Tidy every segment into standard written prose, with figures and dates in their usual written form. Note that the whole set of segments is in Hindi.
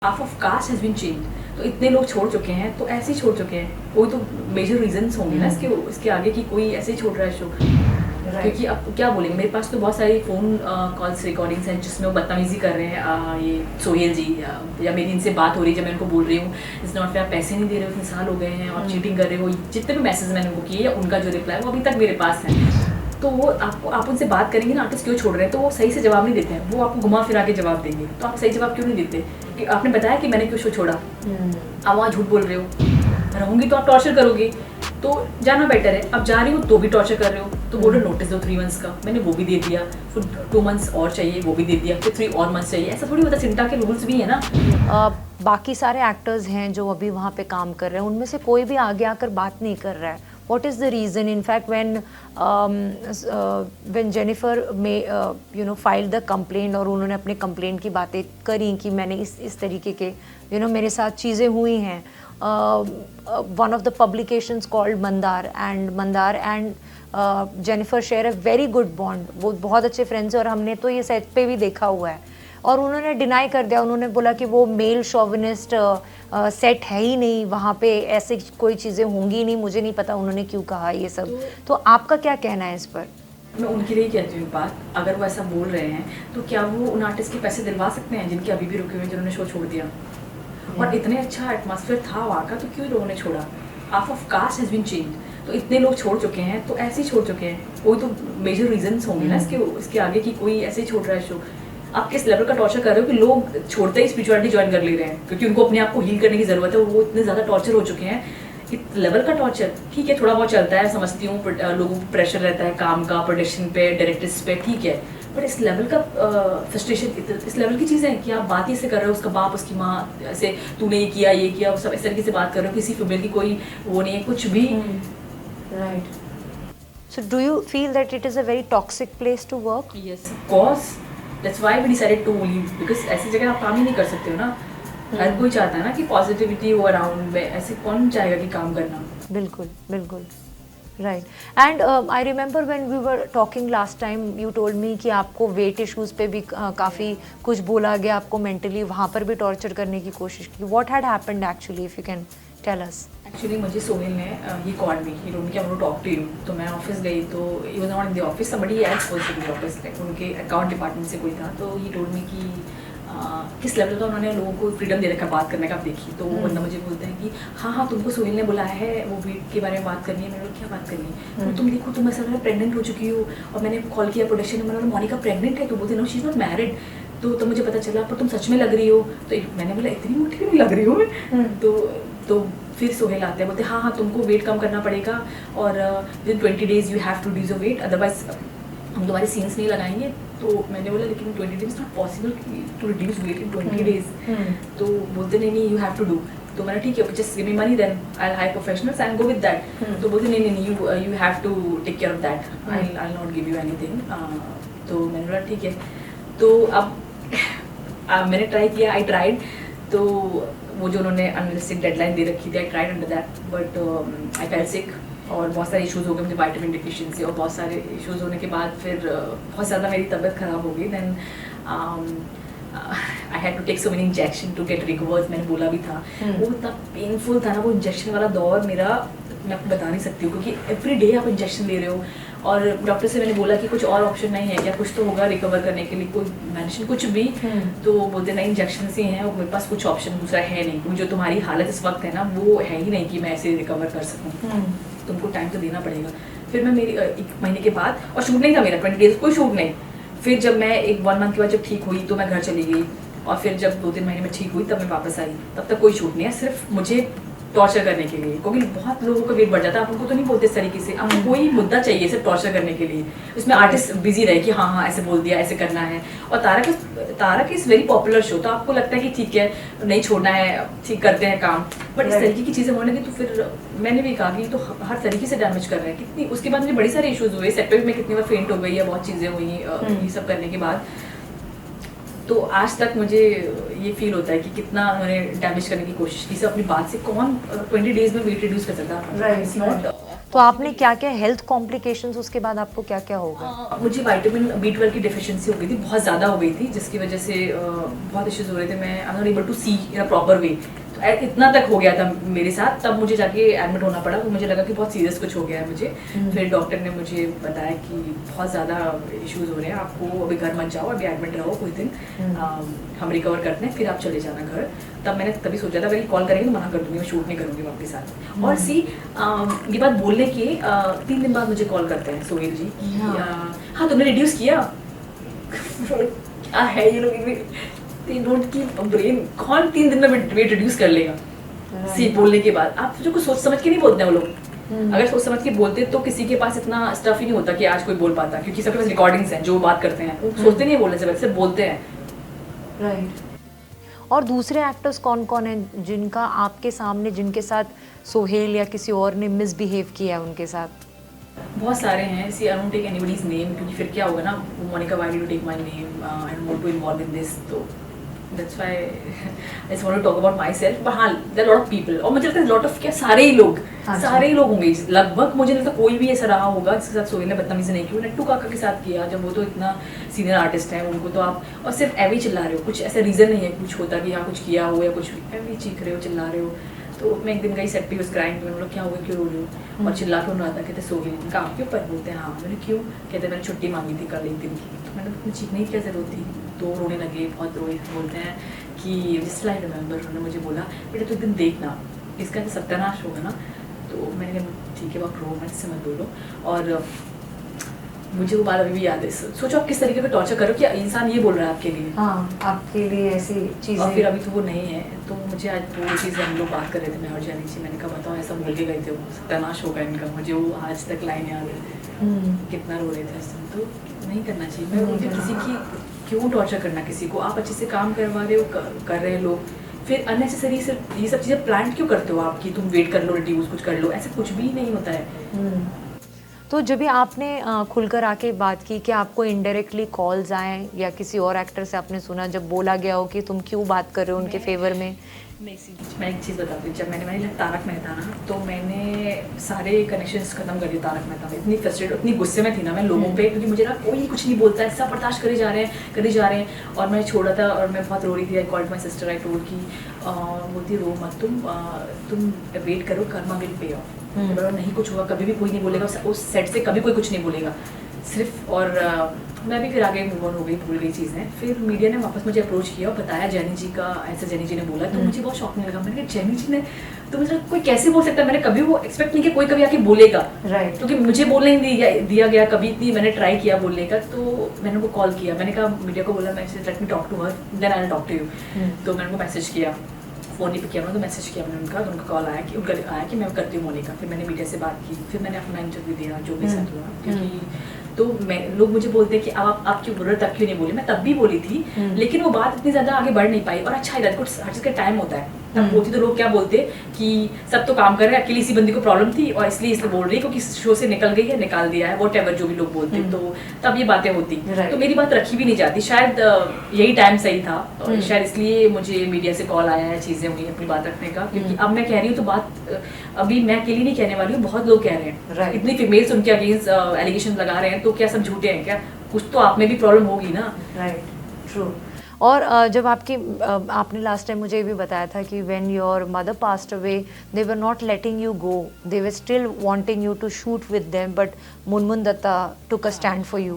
Half of cast has been change. तो इतने लोग छोड़ चुके हैं, तो ऐसे ही छोड़ चुके हैं। कोई तो मेजर रीजंस होंगे ना इसके आगे की कोई ऐसे ही छोड़ रहा है शो। क्योंकि अब क्या बोलेंगे, मेरे पास तो बहुत सारी फ़ोन कॉल्स रिकॉर्डिंग्स हैं जिसमें वो बदतमीज़ी कर रहे हैं ये सोहेल जी या मेरी इनसे बात हो रही है जब मैं उनको बोल रही हूँ इस नॉट पे आप पैसे नहीं दे रहे हो, इतने साल हो गए हैं और चीटिंग कर रहे हो। जितने भी मैसेज मैंने उनको किए या उनका जो रिप्लाई वो अभी तक मेरे पास है। तो वो आप उनसे बात करेंगे ना आर्टिस्ट क्यों छोड़ रहे हैं, तो वो सही से जवाब नहीं देते हैं। वो आपको घुमा फिरा के जवाब देंगे। तो आप सही जवाब क्यों नहीं देते कि आपने बताया कि मैंने क्यों शो छोड़ा, आप वहाँ झूठ बोल रहे हो। रहूँगी तो आप टॉर्चर करोगे, तो जाना बेटर है। अब जा रही हो तो भी टॉर्चर कर रहे हो, तो बोलो नोटिस दो 3 मंथ्स का, मैंने वो भी दे दिया। फिर 2 मंथ्स और चाहिए, वो भी दे दिया। फिर 3 और मंथ्स चाहिए। ऐसा थोड़ी होता, सिंटा के रूल्स भी है ना। बाकी सारे एक्टर्स हैं जो अभी वहाँ पे काम कर रहे हैं, उनमें से कोई भी आगे आकर बात नहीं कर रहा है। What is the reason? In fact, when Jennifer filed the complaint और उन्होंने अपने कंप्लेंट की बातें करी कि मैंने इस तरीके के मेरे साथ चीज़ें हुई हैं। One of the publications called Mandar and Jennifer share a very good bond. वो बहुत अच्छे फ्रेंड्स हैं और हमने तो ये सेट पे भी देखा हुआ है। और उन्होंने डिनाई कर दिया, उन्होंने बोला कि वो मेल शोविनिस्ट सेट है ही नहीं, वहाँ पे ऐसे कोई चीज़ें होंगी नहीं। मुझे नहीं पता उन्होंने क्यों कहा ये सब। तो आपका क्या कहना है इस पर? मैं उनके लिए कहती हूँ बात, अगर वो ऐसा बोल रहे हैं तो क्या वो उन आर्टिस्ट के पैसे दिलवा सकते हैं जिनके अभी भी रुके हुए, जिन्होंने शो छोड़ दिया? और इतने अच्छा एटमॉस्फेयर था वहाँ का, तो क्यों लोगों ने छोड़ा? Half of cast has been change. तो इतने लोग छोड़ चुके हैं, तो ऐसे ही छोड़ चुके हैं। कोई तो मेजर रीजंस होंगे ना इसके आगे की कोई ऐसे ही छोड़ रहा है शो। आप किस लेवल का टॉर्चर कर रहे हो कि लोग छोड़ते ही स्पिरिचुअलिटी ज्वाइन कर ले रहे हैं क्योंकि उनको अपने आप को हील करने की ज़रूरत है। वो इतने ज़्यादा टॉर्चर हो चुके हैं। इस लेवल का टॉर्चर ठीक है, थोड़ा बहुत चलता है, समझती हूँ। लोगों को प्रेशर रहता है काम का, प्रोडक्शन पे, डायरेक्टर्स पे, ठीक है। बट इस लेवल का फ्रस्ट्रेशन, इस लेवल की चीज़ें हैं कि आप बात ही से कर रहे हो, उसका बाप, उसकी माँ ऐसे तूने ये किया, ये किया, सब इस तरीके से बात कर रहे हो। किसी फीमेल की कोई वो नहीं है, कुछ भी। Right. So do you feel that it is a very toxic place to work? Yes, of course. That's why we decided to leave. Because ऐसी जगह आप काम ही नहीं कर सकते हो ना। हर कोई चाहता है ना कि पॉजिटिविटी हो अराउंड में। ऐसे कौन चाहेगा कि काम करना? बिल्कुल बिल्कुल right. And I remember when we were talking last time, you told me कि आपको वेट इश्यूज़ पे भी काफ़ी कुछ बोला गया, आपको मेंटली वहाँ पर भी टॉर्चर करने की कोशिश की। What had happened actually, if you can tell us? Actually मुझे सोहेल ने he called me, he told me कि I want to talk to you. तो मैं ऑफिस गई तो he was not in the office, somebody else was in the office, like उनके अकाउंट डिपार्टमेंट से कोई था। तो ही टोल्ड मी कि किस लेवल का उन्होंने लोगों को फ्रीडम दे रखा बात करने का। आप देखिए, तो वो बंदा मुझे बोलते हैं कि हाँ तुमको सोहेल ने बुलाया है, वो वेट के बारे में बात करनी है। मैंने बोला क्या बात करनी है? तो तुम देखो, तुम ऐसा प्रेग्नेंट हो चुकी हो और मैंने कॉल किया प्रोडक्शन में, मैंने बोला मोनिका प्रेग्नेंट है? तो बोलते no she is not married. तो मुझे पता चला, पर तुम सच में लग रही हो। तो मैंने बोला इतनी मोटी नहीं लग रही हूँ मैं। तो फिर सोहेल आते हैं, बोलते हाँ तुमको वेट कम करना पड़ेगा और with 20 days you have to reduce your weight, otherwise हम तुम्हारे सीन्स नहीं लगाएंगे। तो मैंने बोला लेकिन 20 days not possible to reduce weight in 20 days। तो बोलते नहीं यू हैव टू डू। तो मैंने ठीक है, just give me money then I hire professionals and go with that. तो बोलते नहीं you have to take care of that, I not give you anything. तो मैंने बोला ठीक है। तो अब मैंने ट्राई किया, आई ट्राइड। तो वो जो उन्होंने अनरियलिस्टिक डेडलाइन दे रखी थी, I tried under that, but I fail सिक और बहुत सारे इश्यूज़ हो गए मुझे, विटामिन डिफिशिएंसी और बहुत सारे इश्यूज़ होने के बाद फिर बहुत ज़्यादा मेरी तबीयत ख़राब हो गई। Then I had to take so many injection to get recovered. मैंने बोला भी था, वो इतना पेनफुल था ना वो इंजेक्शन वाला दौर मेरा, मैं आपको बता नहीं सकती हूँ। क्योंकि एवरी डे आप इंजेक्शन ले रहे हो और डॉक्टर से मैंने बोला कि कुछ और ऑप्शन नहीं है क्या, कुछ तो होगा रिकवर करने के लिए, कोई मेडिसिन कुछ भी। तो बोलते नहीं इंजेक्शन ही हैं और मेरे पास कुछ ऑप्शन दूसरा है नहीं, जो तुम्हारी हालत इस वक्त है ना वो है ही नहीं कि मैं ऐसे रिकवर कर सकूँ। तुमको टाइम तो देना पड़ेगा। फिर मैं मेरी 1 महीने के बाद, और शूट नहीं था मेरा 20 days, कोई शूट नहीं। फिर जब मैं 1 month के बाद जब ठीक हुई तो मैं घर चली गई और फिर जब 2-3 महीने में ठीक हुई तब मैं वापस आई। तब तक कोई शूट नहीं है, सिर्फ मुझे टॉर्चर करने के लिए। क्योंकि बहुत लोगों का वेट बढ़ जाता है, आप उनको तो नहीं बोलते इस तरीके से, आपको कोई मुद्दा चाहिए सिर्फ टॉर्चर करने के लिए। उसमें आर्टिस्ट बिजी रहे कि हाँ ऐसे बोल दिया, ऐसे करना है। और Tarak is very popular show, तो आपको लगता है कि ठीक है नहीं छोड़ना है, ठीक करते हैं काम। बट इस तरीके की चीज़ें होने लगी तो फिर मैंने भी कहा कि तो हर तरीके से डैमेज कर रहे हैं। कितनी उसके बाद मुझे बड़ी सारे इशूज़ हुए, सेट पे में कितनी बार फेंट हो गई है, बहुत चीज़ें हुई ये सब करने के बाद। तो आज तक मुझे ये फील होता है कि कितना उन्होंने डैमेज करने की कोशिश की। सब अपनी बात से कौन 20 days में वेट रिड्यूस कर सकता है? राइट। तो आपने क्या क्या हेल्थ कॉम्प्लिकेशंस उसके बाद आपको क्या क्या हो गए? मुझे विटामिन B12 की डेफिशिएंसी हो गई थी, बहुत ज़्यादा हो गई थी, जिसकी वजह से बहुत इश्यूज हो रहे थे। मैं I am not able to see in a proper way. तो इतना तक हो गया था मेरे साथ, तब मुझे जाके एडमिट होना पड़ा। मुझे लगा कि बहुत सीरियस कुछ हो गया है मुझे। फिर डॉक्टर ने मुझे बताया कि बहुत ज़्यादा इश्यूज हो रहे हैं, आपको अभी घर मत जाओ, अभी एडमिट रहो कुछ दिन, हम रिकवर करते हैं, फिर आप चले जाना घर। तब मैंने तभी सोचा था अगर कॉल करेंगे तो मना कर दूंगी, मैं शूट नहीं करूँगी वापस साथ। और सी ये बात बोलने के 3 दिन बाद मुझे कॉल करते हैं सोहेल जी कि हाँ तुमने रिड्यूस किया। क्या है ये लोग, they don't keep a brain। कौन 3 दिन में वेट रिड्यूस कर लेगा सी बोलने के बाद? आप जो कुछ सोच समझ के नहीं बोलते हैं वो लोग। अगर सोच समझ के बोलते तो किसी के पास इतना स्टफ ही नहीं होता कि आज कोई बोल पाता, क्योंकि सबके पास रिकॉर्डिंग्स हैं जो बात करते हैं, सोचते नहीं है बोलने से पहले, सिर्फ बोलते हैं। राइट। और दूसरे एक्टर्स कौन कौन हैं जिनका आपके सामने, जिनके साथ सोहेल या किसी और ने मिसबिहेव किया है उनके साथ? बहुत सारे हैं। See I don't take anybody's name, क्योंकि फिर क्या होगा ना, Monica why do you take my name, I don't want to involve in this. तो that's why I just want to talk about myself. But हाँ, देयर लॉट ऑफ पीपल, और मुझे लगता है लॉट ऑफ क्या सारे ही लोग, सारे ही लोग होंगे लगभग। मुझे लगता है कोई भी ऐसा रहा होगा जिसके साथ सोहेल ने बदतमीजी नहीं की। वो नट्टू काका के साथ किया, जब वो तो इतना सीनियर आर्टिस्ट है, उनको तो आप और सिर्फ एवी चिल्ला रहे हो, कुछ ऐसा रीज़न नहीं है कुछ होता कि हाँ कुछ किया हो या कुछ एवी चीख रहे हो, चिल्ला रहे हो। तो मैं एक दिन गई सेट पे, उस क्राइम में, मतलब क्या हुआ, क्यों रो रही हो, और चिल्ला क्यों रहा था, कहते सोहेल का आपके ऊपर। बोलते हैं हाँ। मैंने क्यों? कहते मैंने छुट्टी मांगी थी कल एक दिन की। तो मैंने अपनी चीखने की क्या जरूरत थी? तो रोने लगे, बहुत रोए। बोलते हैं कि जिस लाइक रिमेंबर, उन्होंने मुझे बोला बेटा तो एक दिन देखना इसका सत्यानाश होगा ना। तो मैंने कहा ठीक है आप रो, मैं इससे मत बोलो। और मुझे वो बात अभी भी याद है। सोचो आप किस तरीके का टॉर्चर करो कि इंसान ये बोल रहा है आपके लिए, हाँ आपके लिए ऐसी चीज़ें। और फिर अभी तो वो नहीं है। तो मुझे आज वो चीज़ें हम लोग बात कर रहे थे, मैं और जानी जी। मैंने कहा बताओ ऐसा बोल के गए थे, वो सत्यानाश होगा इनका। मुझे वो आज तक लाइन याद है, कितना रो रहे थे उस दिन। तो नहीं करना चाहिए। मैं बोलती किसी की क्यों टॉर्चर करना किसी को? आप अच्छे से काम करवा रहे हो, कर रहे हैं लोग, फिर अननेसेसरी सिर्फ ये सब चीज़ें प्लान क्यों करते हो आप कि तुम वेट कर लो, रिड्यूस कुछ कर लो? ऐसा कुछ भी नहीं होता है। तो जब भी आपने खुलकर आके बात की कि आपको इनडायरेक्टली कॉल्स आए या किसी और एक्टर से आपने सुना जब बोला गया हो कि तुम क्यों बात कर रहे हो उनके फेवर में? मैं एक चीज़ बताती हूँ। जब मैंने तारक मेहता ना, तो मैंने सारे कनेक्शंस खत्म कर दिए तारक मेहता में। इतनी फ्रस्ट्रेट, इतनी गुस्से में थी ना मैं लोगों पे, क्योंकि मुझे ना कोई कुछ नहीं बोलता है, सब बर्दाश्त करे जा रहे हैं। और मैं छोड़ा था और मैं बहुत रो रही थी। I called my sister, I told की बोलती रो मत, तुम वेट करो, कर्मा विल पे ऑफ। नहीं कुछ हुआ, कभी भी कोई नहीं बोलेगा उस सेट से, कभी कोई कुछ नहीं बोलेगा सिर्फ। और मैं भी फिर आगे मूव ऑन हो गई, भूल गई चीज़ें। फिर मीडिया ने वापस मुझे अप्रोच किया और बताया जैनी जी का, ऐसा जैनी जी ने बोला। तो मुझे बहुत शॉक नहीं लगा। मैंने कहा जैनी जी ने, तो मुझे कोई कैसे बोल सकता है? मैंने कभी वो एक्सपेक्ट नहीं किया कोई कभी आके बोलेगा, राइट। क्योंकि मुझे बोलने नहीं दिया गया कभी। इतनी मैंने ट्राई किया बोलने का, तो मैंने उनको कॉल किया। मैंने कहा मीडिया को बोला, मैं let me talk to her, then I will talk to you. तो मैंने उनको मैसेज किया, फ़ोन नहीं पिक किया मैंने, तो मैसेज किया मैंने उनका। तो उनका कॉल आया कि उनका आया कि मैं करती हूँ मोनिका। फिर मैंने मीडिया से बात की, फिर मैंने अपना इंटरव्यू दिया जो भी साथ हुआ। क्योंकि तो मैं, लोग मुझे बोलते हैं कि अब आप क्यों बोल रहे हो, तब क्यों नहीं बोली? मैं तब भी बोली थी, लेकिन वो बात इतनी ज़्यादा आगे बढ़ नहीं पाई। और अच्छा है, कुछ हर चीज़ का टाइम होता है। तब बोलती तो लोग क्या बोलते कि सब तो काम कर रहे हैं, अकेली इसी बंदी को प्रॉब्लम थी और इसलिए बोल रही है क्योंकि शो से निकल गई है, निकाल दिया है, वॉट एवर जो भी लोग बोलते। तो तब ये बातें होती, तो मेरी बात रखी भी नहीं जाती। शायद यही टाइम सही था, और शायद इसलिए मुझे मीडिया से कॉल आया है, चीज़ें हुई अपनी बात रखने का। क्योंकि अब मैं कह रही हूँ तो बात अभी मैं अकेली नहीं कहने वाली हूँ, बहुत लोग कह रहे हैं। इतनी फीमेल्स उनके अगेंस्ट एलिगेशन लगा रहे हैं, तो क्या सब झूठे हैं क्या? कुछ तो आप में भी प्रॉब्लम होगी ना। Right, true. और जब आपने लास्ट टाइम मुझे ये भी बताया था कि when your mother passed away they were not letting you go, they were still wanting you to shoot with them, but Munmun Dutta took a stand for you.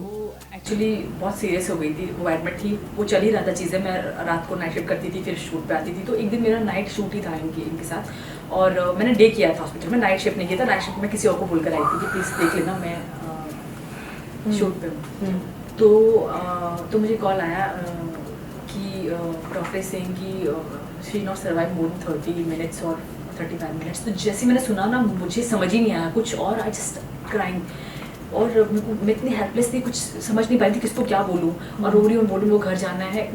Actually बहुत सीरियस हो गई थी, वो एडमिट थी, वो चल ही रहा था चीज़ें। मैं रात को नाइट शिफ्ट करती थी, फिर शूट पे आती थी। तो एक दिन मेरा नाइट शूट ही था इनके साथ, और मैंने डे किया था हॉस्पिटल में, नाइट शिफ्ट नहीं किया था। नाइट शिफ्ट में किसी और को बोलकर आई थी कि प्लीज़ देख लेना मैं शूट पे हूँ। तो मुझे कॉल आया कि डॉक्टर सिंह की she not survive more than 30 minutes और 35 मिनट्स। तो जैसे मैंने सुना ना, मुझे समझ ही नहीं आया कुछ, और आई जस्ट क्राइंग। और मैं इतनी हेल्पलेस थी, कुछ समझ नहीं पाई थी किसको क्या बोलूँ। और रो रही हूँ, बोल रही हूँ घर जाना है,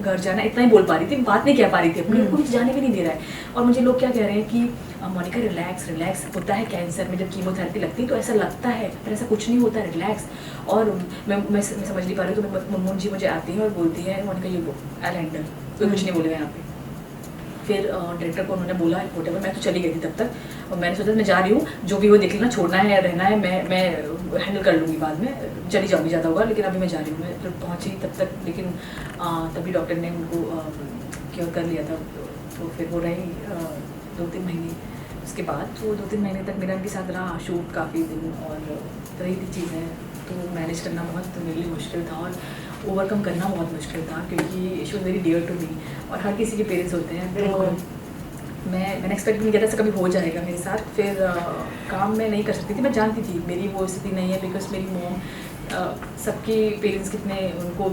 इतना ही बोल पा रही थी, बात नहीं कह पा रही थी अपनी। कुछ जाने भी नहीं दे रहा है। और मुझे लोग क्या कह रहे हैं कि मोनिका रिलैक्स होता है कैंसर में, जब कीमोथेरेपी लगती है तो ऐसा लगता है, पर ऐसा कुछ नहीं होता, रिलैक्स। और मैं समझ नहीं पा रही। तो मुनमुन जी मुझे आती हैं और बोलती है Monika you go, I handle, कोई कुछ नहीं बोलेगा यहाँ पे। फिर डायरेक्टर को उन्होंने बोला व्हाटएवर, मैं तो चली गई थी तब तक, और मैंने सोचा मैं जा रही हूँ, जो भी वो देख लेना, छोड़ना है या रहना है मैं हैंडल कर लूँगी, बाद में चली जाऊँगी, ज़्यादा होगा, लेकिन अभी मैं जा रही हूँ। मैं जब पहुँची तब तक, लेकिन तभी डॉक्टर ने उनको क्योर कर लिया था, तो फिर वो रही 2-3 महीने। उसके बाद वो 2-3 महीने तक मेरा उनके साथ रहा, शूट काफ़ी दिन, और रही थी चीज़ें, तो मैनेज करना बहुत मेरे लिए मुश्किल था और ओवरकम करना बहुत मुश्किल था, क्योंकि she was very dear to me, और हर किसी के पेरेंट्स होते हैं, तो मैंने एक्सपेक्ट नहीं किया था ऐसा कभी हो जाएगा मेरे साथ। फिर काम मैं नहीं कर सकती थी, मैं जानती थी मेरी वो स्थिति नहीं है, बिकॉज मेरी मॉम सबके पेरेंट्स कितने उनको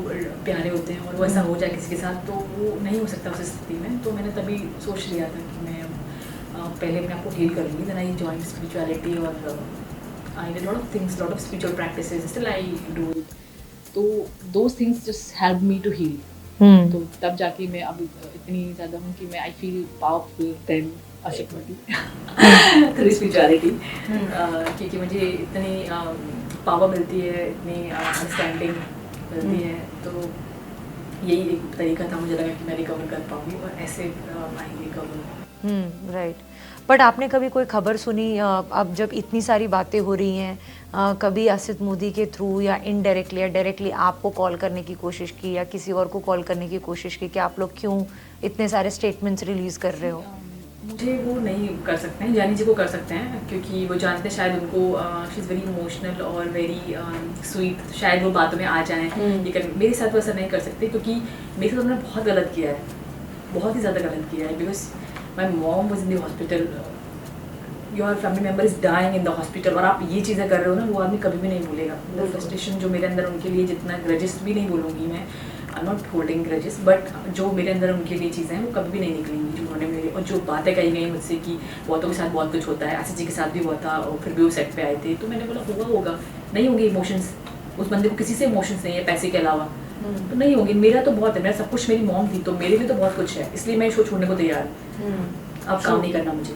प्यारे होते हैं, और वो ऐसा हो जाए किसी के साथ तो वो नहीं हो सकता उस स्थिति में। तो मैंने तभी सोच लिया था कि मैं पहले अपने आपको हील करूँगी, देन आई जॉइन स्पिरिचुअलिटी, और I did lot of things, lot of spiritual practices, still I do it. तो those things just help me to heal. तो तब जाके मैं अब इतनी ज़्यादा हूँ कि मैं I feel powerful than through spirituality, क्योंकि मुझे इतनी पावर मिलती है, इतनी अंडरस्टैंडिंग मिलती है, तो यही एक तरीका था, मुझे लगा कि मैं रिकवर कर पाऊँगी, और ऐसे आई रिकवर। राइट। बट आपने कभी कोई खबर सुनी, अब जब इतनी सारी बातें हो रही हैं, कभी असित मोदी के थ्रू या इनडायरेक्टली या डायरेक्टली आपको कॉल करने की कोशिश की, या किसी और को कॉल करने की कोशिश की कि आप लोग क्यों इतने सारे स्टेटमेंट्स रिलीज़ कर रहे हो? मुझे वो नहीं कर सकते हैं, जानी जी को कर सकते हैं, क्योंकि वो जानते हैं, शायद उनको शी इज़ वेरी इमोशनल और वेरी स्वीट, शायद वो बातों में आ जाएँ, लेकिन मेरे साथ वो ऐसा नहीं कर सकते, क्योंकि मेरे साथ उन्होंने बहुत गलत किया है, बहुत ही ज़्यादा गलत किया है, because my mom was in the hospital, your family member is dying in the hospital, और आप ये चीज़ें कर रहे हो ना, वो आदमी कभी भी नहीं भूलेगा। वो फ्रस्ट्रेशन जो मेरे अंदर उनके लिए, जितना ग्रजेस भी नहीं बोलूँगी मैं, I am not holding grudges, but जो मेरे अंदर उनके लिए चीज़ें हैं वो कभी भी नहीं निकलेंगी, जो उन्होंने मेरे, और जो बातें कही गई मुझसे कि बहुतों के साथ बहुत कुछ होता है, आसिफ जी के साथ भी हुआ था, और फिर भी वो सेट पे आए थे, तो मैंने बोला हुआ होगा, नहीं होंगे इमोशंस, उस बंदे को किसी से इमोशंस नहीं है पैसे के अलावा, तो नहीं होंगे। मेरा तो बहुत है, मेरा सब कुछ मेरी मॉम थी, तो मेरे लिए तो बहुत कुछ है, इसलिए मैं शो छोड़ने को तैयार हूँ, अब काम नहीं करना मुझे।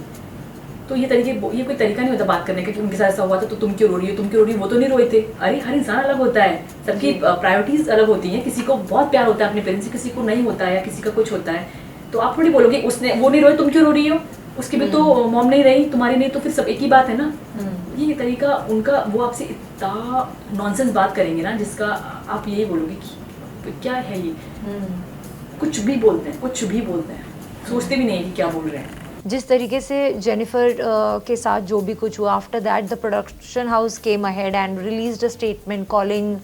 तो ये कोई तरीका नहीं होता बात करने का कि उनके साथ ऐसा हुआ था तो तुम क्यों रो रही हो, तुम क्यों रो रही हो, वो तो नहीं रोए थे। अरे हर इंसान अलग होता है, सबकी प्रायोरिटीज अलग होती हैं, किसी को बहुत प्यार होता है अपने पेरेंट्स से, किसी को नहीं होता है, या किसी का कुछ होता है, तो आप थोड़ी बोलोगे उसने वो नहीं रोए तुम क्यों रो रही हो, उसकी भी तो मॉम नहीं रही, तुम्हारी नहीं, तो फिर सब एक ही बात है ना। ये तरीका उनका, वो आपसे इतना नॉनसेंस बात करेंगे ना, जिसका आप यही बोलोगे कि क्या है ये, कुछ भी बोलते हैं, कुछ भी बोलते हैं, सोचते भी नहीं है कि क्या बोल रहे हैं। जिस तरीके से जेनिफर के साथ जो भी कुछ हुआ, after that the production house came ahead and released a statement calling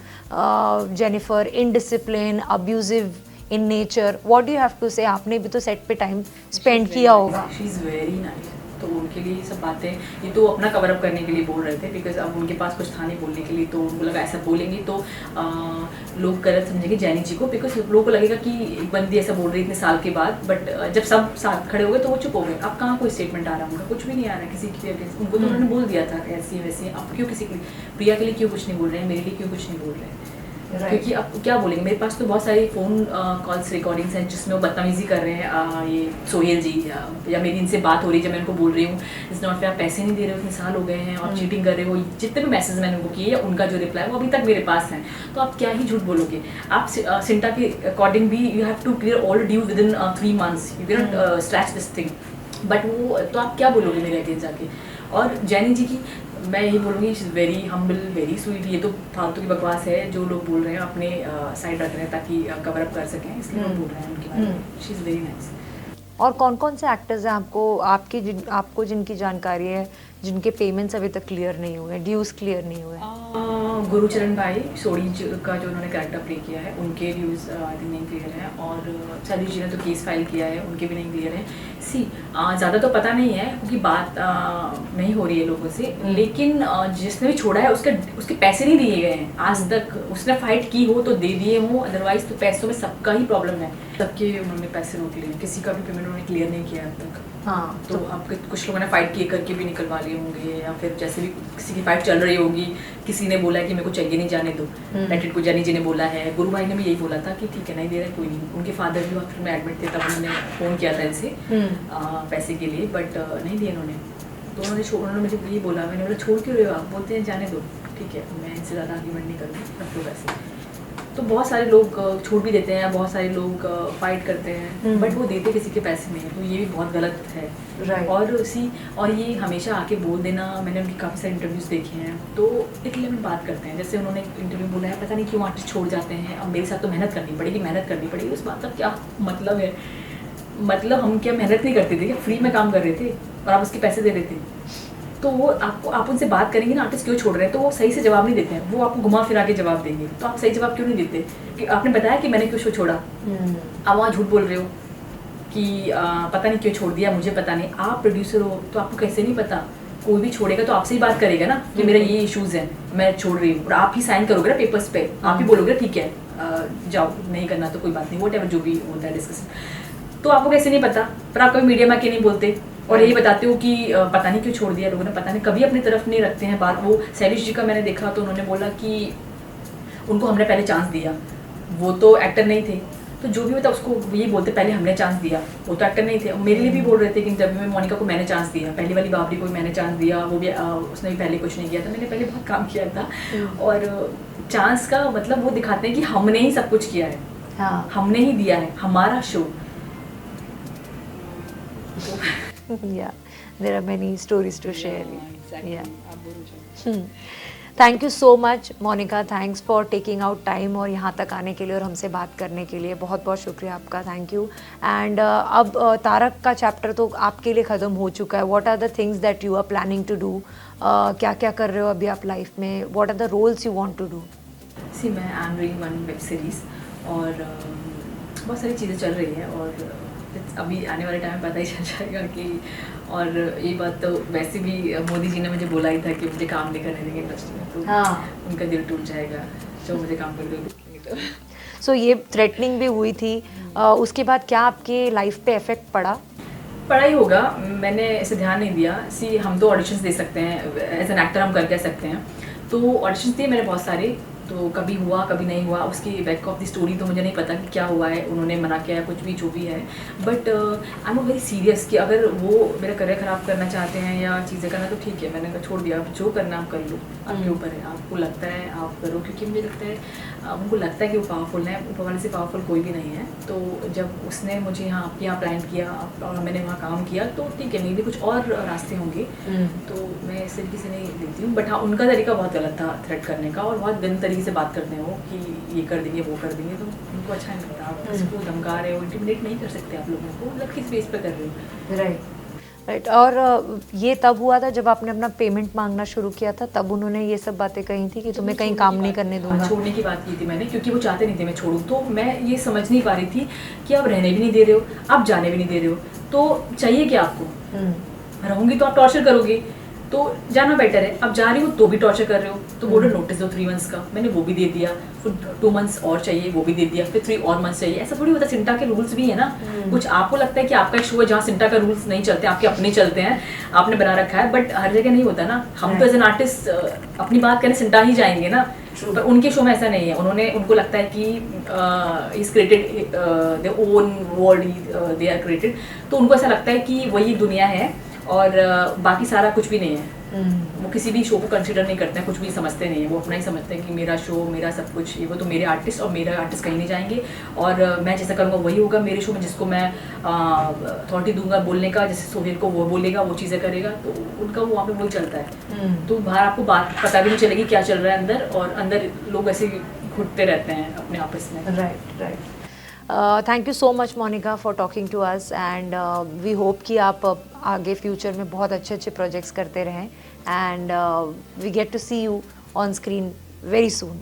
Jennifer indiscipline, abusive in nature, what do you have to say? आपने भी तो सेट पे टाइम स्पेंड किया होगा। शी इज़ वेरी नाइस, तो उनके लिए सब बातें, ये तो अपना कवर अप करने के लिए बोल रहे थे, बिकॉज अब उनके पास कुछ था नहीं बोलने के लिए, तो उनको लगा ऐसा बोलेंगे तो लोग गलत समझेंगे जैनी जी को, बिकॉज लोगों को लगेगा कि एक बंदी ऐसा बोल रही इतने साल के बाद, बट जब सब साथ खड़े हो गए तो वो चुप हो गए। अब कहाँ कोई स्टेटमेंट आ रहा है उनका, कुछ भी नहीं आ रहा है किसी के अगेंस्ट, उनको तो उन्होंने बोल दिया था ऐसी वैसी, अब क्यों किसी के, प्रिया के लिए क्यों कुछ नहीं बोल रहे हैं, मेरे लिए क्यों कुछ नहीं बोल रहे हैं, क्योंकि अब क्या बोलेंगे। मेरे पास तो बहुत सारी फ़ोन कॉल्स रिकॉर्डिंग्स हैं जिसमें वो बदतमीज़ी कर रहे हैं, ये सोहेल जी, या मेरी इनसे बात हो रही है, जब मैं उनको बोल रही हूँ इस नॉट पे आप पैसे नहीं दे रहे हो, इतने साल हो गए हैं, और चीटिंग कर रहे हो, जितने भी मैसेज मैंने उनको किए, या उनका जो रिप्लाई वो अभी तक मेरे पास है, तो आप क्या ही झूठ बोलोगे। आप सिंटा के अकॉर्डिंग भी you have to clear all due within 3 months, you can not stretch this thing, but वो तो आप क्या बोलोगे मेरे अगेंस्ट जाके। और जैनी जी की मैं यही बोलूँगी, she is very humble, very sweet. ये तो फालतू की बकवास है जो लोग बोल रहे हैं, अपने साइड रख रहे हैं ताकि कवर अप कर सकें, इसलिए लोग बोल रहे हैं उनके बारे में। She is very nice. और कौन कौन से एक्टर्स हैं आपको जिनकी जानकारी है, जिनके पेमेंट्स अभी तक क्लियर नहीं हुए, ड्यूज क्लियर नहीं हुए? गुरुचरण भाई सोड़ी का जो उन्होंने कैरेक्टर प्ले किया है, उनके ड्यूज आई थिंक नहीं क्लियर है, और सलीश जी ने तो केस फाइल किया है, उनके भी नहीं क्लियर है। ज़्यादा तो पता नहीं है क्योंकि बात नहीं हो रही है लोगों से, लेकिन जिसने भी छोड़ा है उसके पैसे नहीं दिए गए हैं आज तक। उसने फाइट की हो तो दे दिए हो, अदरवाइज तो पैसों में सबका ही प्रॉब्लम है, सबके उन्होंने पैसे रोक लिए, किसी का भी पेमेंट उन्होंने क्लियर नहीं किया अब तक। हाँ, तो अब कुछ लोगों ने फाइट किए करके भी निकलवा लिए होंगे, या फिर जैसे भी किसी की फाइट चल रही होगी, किसी ने बोला है कि मेरे को चाहिए नहीं, जाने दो, लेटेड को जैनी जी ने बोला है, गुरु भाई ने भी यही बोला था कि ठीक है नहीं दे रहा कोई नहीं। उनके फादर भी हॉस्पिटल में एडमिट थे, तब उन्होंने फ़ोन किया था इनसे पैसे के लिए, बट नहीं दिए उन्होंने। तो उन्होंने मुझे यही बोला, मैंने बोला छोड़ क्यों रहे हो आप, बोलते हैं जाने दो, ठीक है मैं इनसे ज़्यादा आर्ग्यूमेंट नहीं करूँगी, रख लो पैसे। तो बहुत सारे लोग छूट भी देते हैं, बहुत सारे लोग फाइट करते हैं, बट वो देते किसी के पैसे नहीं है, तो ये भी बहुत गलत है। Right. और ये हमेशा आके बोल देना, मैंने उनकी काफ़ी सारे इंटरव्यूज़ देखे हैं, तो एक लिमिट बात करते हैं। जैसे उन्होंने इंटरव्यू बोला है, पता नहीं क्यों आर्टिस्ट छोड़ जाते हैं, अब मेरे साथ तो मेहनत करनी पड़ेगी, उस बात का क्या मतलब है? मतलब हम क्या मेहनत नहीं करते थे क्या? फ्री में काम कर रहे थे और आप उसके पैसे दे रहे थे। तो वो आप उनसे बात करेंगे ना, आर्टिस्ट क्यों छोड़ रहे हैं, तो वो सही से जवाब नहीं देते हैं, वो आपको घुमा फिरा के जवाब देंगे। तो आप सही जवाब क्यों नहीं देते कि आपने बताया कि मैंने क्यों शो छोड़ा, आप वहाँ झूठ बोल रहे हो कि पता नहीं क्यों छोड़ दिया, मुझे पता नहीं। आप प्रोड्यूसर हो तो आपको कैसे नहीं पता? कोई भी छोड़ेगा तो आपसे ही बात करेगा ना कि मेरा ये इश्यूज हैं, मैं छोड़ रही हूँ, और आप ही साइन करोगे ना पेपर्स पे, आप ही बोलोगे ठीक है जाओ, नहीं करना तो कोई बात नहीं, वॉट एवर जो भी होता है डिस्कशन। तो आपको कैसे नहीं पता? पर आप कभी मीडिया में आके नहीं बोलते और यही बताते हो कि पता नहीं क्यों छोड़ दिया लोगों ने, पता नहीं, कभी अपनी तरफ नहीं रखते हैं बात। वो शैलेश जी का मैंने देखा तो उन्होंने बोला कि उनको हमने पहले चांस दिया, वो तो एक्टर नहीं थे, तो जो भी होता उसको ये बोलते पहले हमने चांस दिया, वो तो एक्टर नहीं थे। मेरे लिए भी बोल रहे थे कि इंटरव्यू में मोनिका को मैंने चांस दिया, पहली वाली बाबरी को मैंने चांस दिया, वो भी उसने भी पहले कुछ नहीं किया था, मैंने पहले बहुत काम किया था। और चांस का मतलब वो दिखाते हैं कि हमने ही सब कुछ किया है, हाँ. हमने ही दिया है, हमारा show. Yeah, there are many stories to share. Exactly. Yeah. Thank you so much, Monica. Thanks for taking out time और यहाँ तक आने के लिए और हमसे बात करने के लिए बहुत बहुत शुक्रिया आपका. Thank you. And अब तारक का चैप्टर तो आपके लिए ख़त्म हो चुका है. What are the things that you are planning to do? क्या क्या कर रहे हो अभी आप लाइफ में? What are the roles you want to do? सी मैं I am doing one web series और बहुत सारी चीज़ें चल रही हैं, और अभी आने वाले टाइम में पता ही चल जाएगा कि, और ये बात तो वैसे भी मोदी जी ने मुझे बोला ही था कि मुझे काम नहीं करने देंगे इंडस्ट्री में, तो हाँ. उनका दिल टूट जाएगा जो मुझे काम करने देंगे तो। So ये थ्रेटनिंग भी हुई थी, उसके बाद क्या आपके लाइफ पे इफेक्ट पड़ा? पढ़ा ही होगा, मैंने इसे ध्यान नहीं दिया। सी हम तो ऑडिशंस दे सकते हैं, एज एन एक्टर हम कर कह सकते हैं, तो ऑडिशंस दिए मैंने बहुत सारे, तो कभी हुआ कभी नहीं हुआ, उसकी बैक ऑफ द स्टोरी तो मुझे नहीं पता कि क्या हुआ है, उन्होंने मना किया है कुछ भी जो भी है, but I am very serious कि अगर वो मेरा करियर ख़राब करना चाहते हैं या चीज़ें करना, तो ठीक है, मैंने छोड़ दिया, आप जो करना आप कर लो, आपके ऊपर है, आपको लगता है आप करो, क्योंकि मुझे लगता है उनको लगता है कि वो पावरफुल है, ऊपर वाले से पावरफुल कोई भी नहीं है। तो जब उसने मुझे यहाँ प्लान किया और मैंने वहाँ काम किया, तो ठीक है, मेरे भी कुछ और रास्ते होंगे, तो मैं इस तरीके से नहीं देती हूँ। बट हाँ, उनका तरीका बहुत गलत था थ्रेट करने का, और बहुत गंदे तरीके से बात करते हैं वो कि ये कर देंगे वो कर देंगे, तो उनको अच्छा नहीं लगता। आप उसको धमका रहे हो, इंटिमिडेट नहीं कर सकते आप लोगों को, लक की स्पेस पर कर रहे हो। राइट. और ये तब हुआ था जब आपने अपना पेमेंट मांगना शुरू किया था, तब उन्होंने ये सब बातें कही थी कि तुम्हें कहीं काम नहीं करने दूंगा? छोड़ने की बात की थी मैंने, क्योंकि वो चाहते नहीं थे मैं छोड़ूं, तो मैं ये समझ नहीं पा रही थी कि आप रहने भी नहीं दे रहे हो, आप जाने भी नहीं दे रहे हो, तो चाहिए क्या आपको? रहूंगी तो आप टॉर्चर करोगे, तो जाना बेटर है। अब जा रही हूँ तो भी टॉर्चर कर रहे हो, तो बोलो नोटिस दो 3 मंथ्स का, मैंने वो भी दे दिया, फिर 2 मंथ्स और चाहिए, वो भी दे दिया, फिर 3 और मंथ्स चाहिए। ऐसा थोड़ी होता है, सिंटा के रूल्स भी है ना। कुछ आपको लगता है कि आपका एक शो है जहाँ सिंटा का रूल्स नहीं चलते, आपके अपने चलते हैं, आपने बना रखा है, बट हर जगह नहीं होता ना। हम तो एज एन आर्टिस्ट अपनी बात करें सिंटा ही जाएंगे ना, पर उनके शो में ऐसा नहीं है। उनको लगता है कि is created their own world, they are created, तो उनको ऐसा लगता है कि वही दुनिया है और बाकी सारा कुछ भी नहीं है। वो किसी भी शो को कंसिडर नहीं करते हैं, कुछ भी समझते नहीं है, वो अपना ही समझते हैं कि मेरा शो, मेरा सब कुछ, ये वो तो मेरे आर्टिस्ट, और मेरा आर्टिस्ट कहीं नहीं जाएंगे, और मैं जैसा करूँगा वही होगा मेरे शो में, जिसको मैं अथॉरिटी दूंगा बोलने का, जैसे सोहेल को वो बोलेगा वो चीज़ें करेगा, तो उनका वो वहाँ पे वही चलता है। तो बाहर आपको बात पता भी नहीं चलेगी क्या चल रहा है अंदर, और अंदर लोग ऐसे घुटते रहते हैं अपने आपस में। Right. Thank you so much Monika for talking to us, and we hope कि आप आगे फ्यूचर में बहुत अच्छे अच्छे प्रोजेक्ट्स करते रहें, and we get to see you on screen very soon.